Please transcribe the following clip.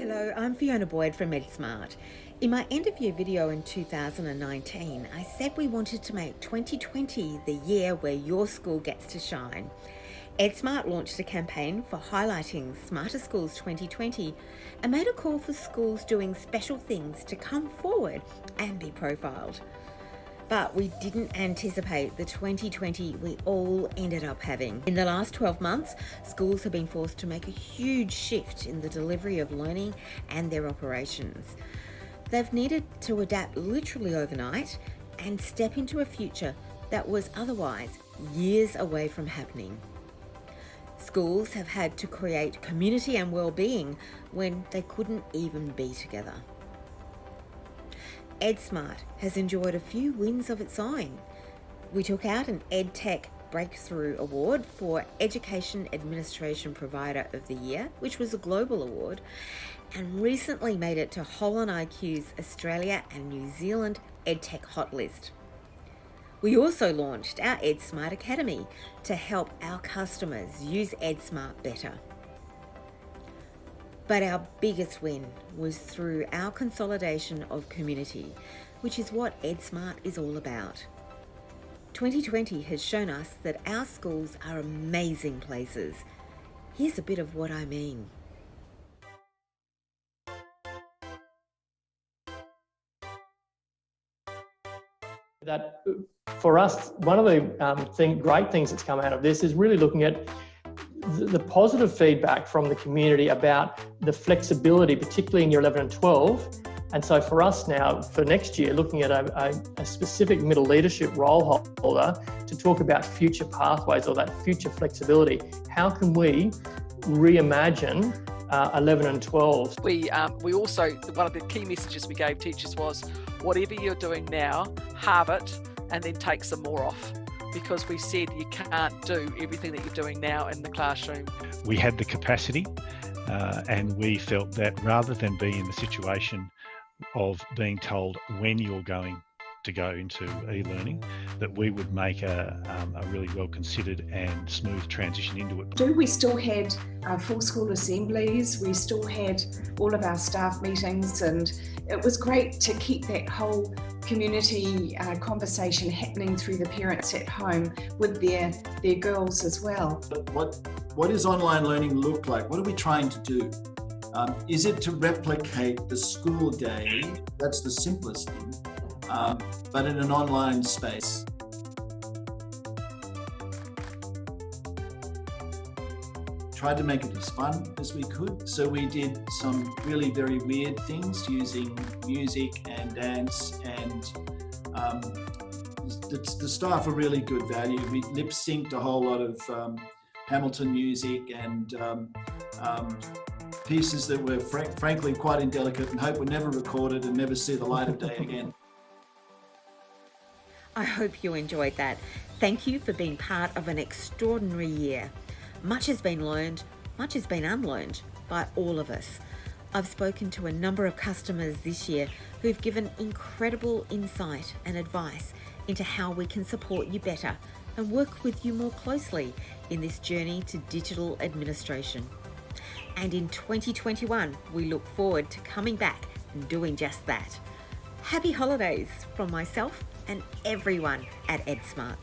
Hello, I'm Fiona Boyd from EdSmart. In my end of year video in 2019, I said we wanted to make 2020 the year where your school gets to shine. EdSmart launched a campaign for highlighting Smarter Schools 2020 and made a call for schools doing special things to come forward and be profiled. But we didn't anticipate the 2020 we all ended up having. In the last 12 months, schools have been forced to make a huge shift in the delivery of learning and their operations. They've needed to adapt literally overnight and step into a future that was otherwise years away from happening. Schools have had to create community and well-being when they couldn't even be together. EdSmart has enjoyed a few wins of its own. We took out an EdTech Breakthrough Award for Education Administration Provider of the Year, which was a global award, and recently made it to Holland IQ's Australia and New Zealand EdTech Hot List. We also launched our EdSmart Academy to help our customers use EdSmart better. But our biggest win was through our consolidation of community, which is what EdSmart is all about. 2020 has shown us that our schools are amazing places. Here's a bit of what I mean. That for us, one of the great things that's come out of this is really looking at the positive feedback from the community about the flexibility, particularly in year 11 and 12. And so for us now, for next year, looking at a specific middle leadership role holder to talk about future pathways or that future flexibility. How can we reimagine 11 and 12? We also, one of the key messages we gave teachers was, whatever you're doing now, halve it and then take some more off. Because we said you can't do everything that you're doing now in the classroom. We had the capacity and we felt that rather than be in the situation of being told when you're going to go into e-learning, that we would make a really well considered and smooth transition into it. We still had full school assemblies, we still had all of our staff meetings, and it was great to keep that whole community conversation happening through the parents at home with their girls as well. What does online learning look like? What are we trying to do? Is it to replicate the school day? That's the simplest thing. But in an online space. Tried to make it as fun as we could. So we did some really very weird things using music and dance, and the staff are really good value. We lip synced a whole lot of Hamilton music and pieces that were frankly quite indelicate and hope were never recorded and never see the light of day again. I hope you enjoyed that. Thank you for being part of an extraordinary year. Much has been learned, much has been unlearned by all of us. I've spoken to a number of customers this year who've given incredible insight and advice into how we can support you better and work with you more closely in this journey to digital administration. And in 2021, we look forward to coming back and doing just that. Happy holidays from myself and everyone at EdSmart.